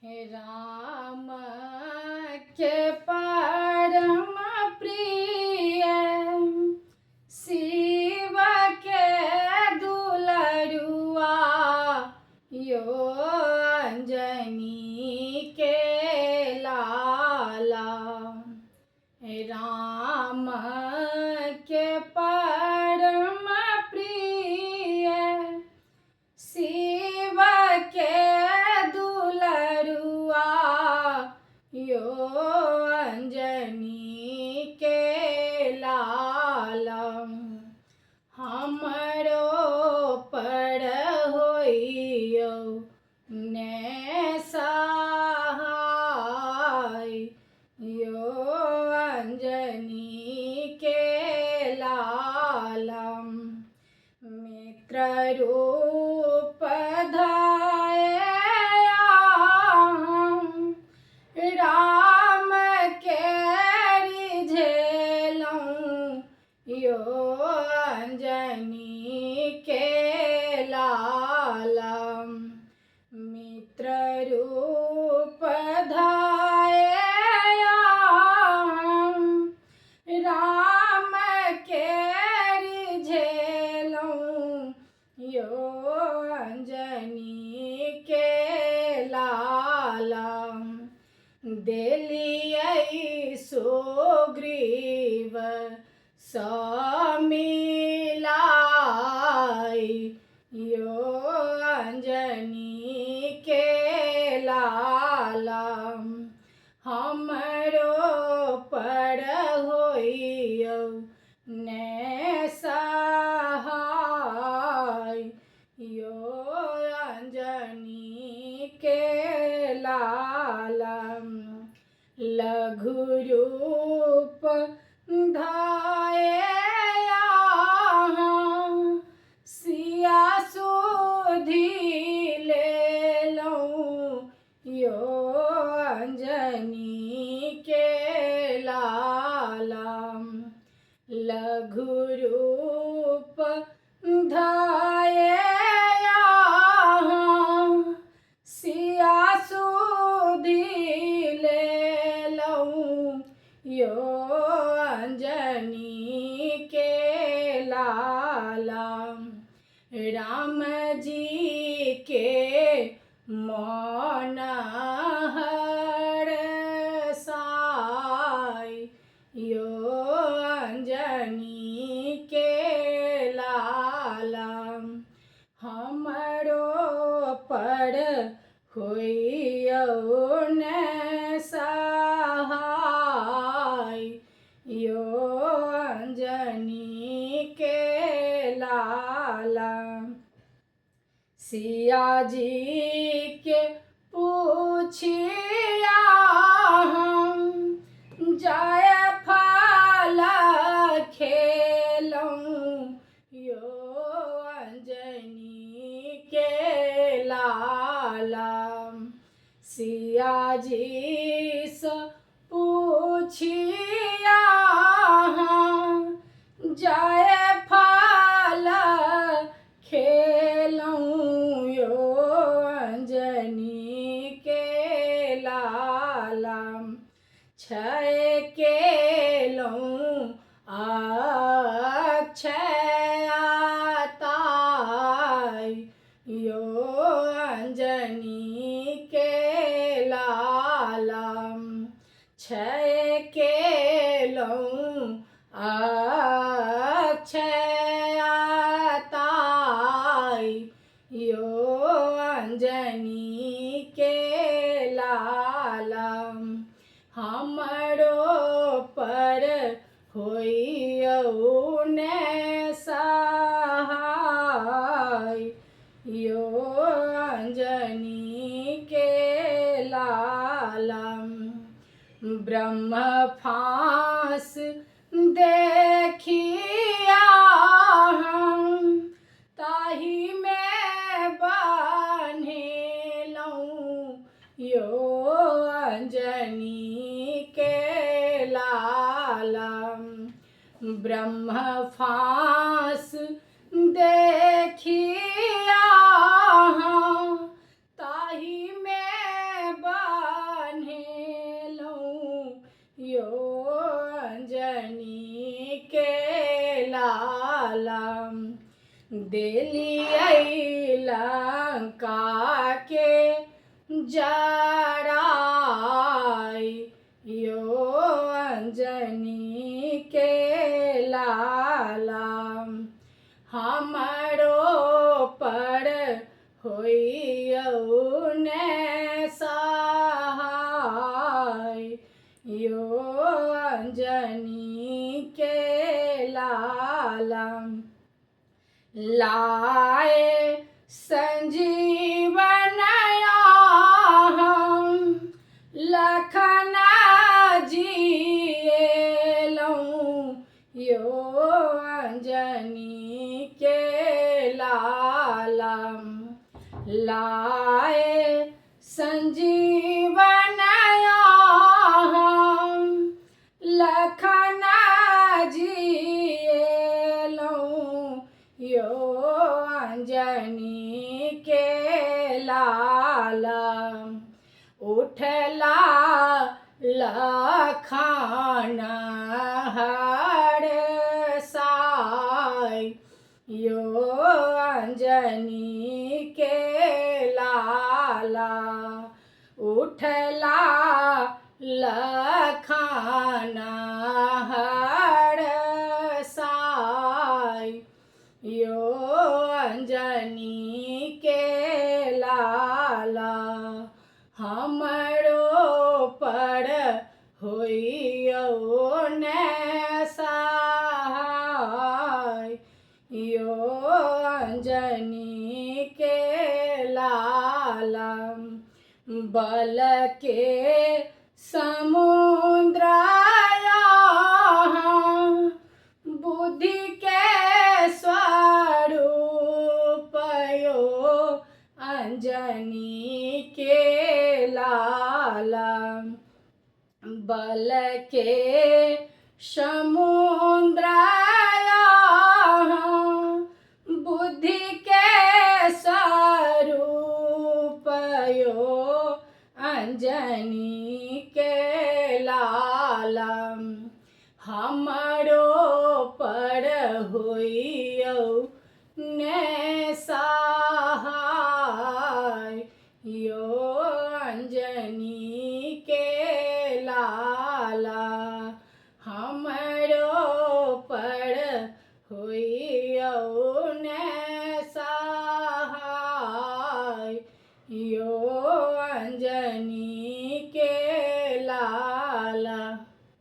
हे राम के परम प्रिय शिव के दुलरुआ यो अंजनी के लाला। हे राम के परम प्रिय शिव के दुलरुआ यो अंजनी के लाला। हमरो पर होइयो ने सहाय यो अंजनी के लाला। मित्र रूप धाया राम के रिझेलऊँ यो अंजनी के लाला। मित्र रूप धाया राम के रिझेलऊँ यो अंजनी के लाला। देलियै सुग्रीव समिलाइ यो अंजनी के लाला। हमरो पर होइयो ने सहाय यो अंजनी के लाला। लघु रूप धाया सिया सुधि लेलऊँ यो अंजनी के लाला। लघु रूप धाया सिया सुधि लेलऊँ यो अंजनी के लाला। राम जी के मन हरसाय यो अंजनी के लाला। हमरो पर होइयो ने सहाय यो अंजनी के लाला। सिया जी के पूछिया जाय फल खेलऊँ यो अंजनी के लाला। सिया जी से पूछिया जाय फल खेलऊँ यो अंजनी के लाला। क्षय केलऊँ अक्षयताय यो अंजनी के लाला। क्षय केलऊँ अक्षयताय यो अंजनी के लाला। हमरो पर होइयो ने सहाय यो अंजनी के लाला। ब्रह्म फांस देखिया ताही में बान्हेलऊँ यो अंजनी के लाला। ब्रह्म फांस देखिया ताही में देलियै लंका के जराई, यो अंजनी के लाला। हमरो पर होइयौ ने सहाय, यो अंजनी के लाला। लाए संजीवन हम लखन जिएलहुँ, यो अंजनी के लाला। लाए संजीवन हम लखन जिएलहुँ, यो अंजनी के लाला। उठला लखन हर साय, यो अंजनी के लाला। उठला लखन हर साय, यो अंजनी के लाला। हमरो पर होइयौ ने सहाय, यो अंजनी के लाला। बल के समुद्र बुद्धि के स्वरूप, यो अंजनी के लाला। बल के समुद्र बुद्धि के स्वरूप, यो अंजनी के लाला। हमरो पर होइयौ ने सहाय, यो अंजनी के लाला। हमरो पर होइयौ ने सहाय, यो अंजनी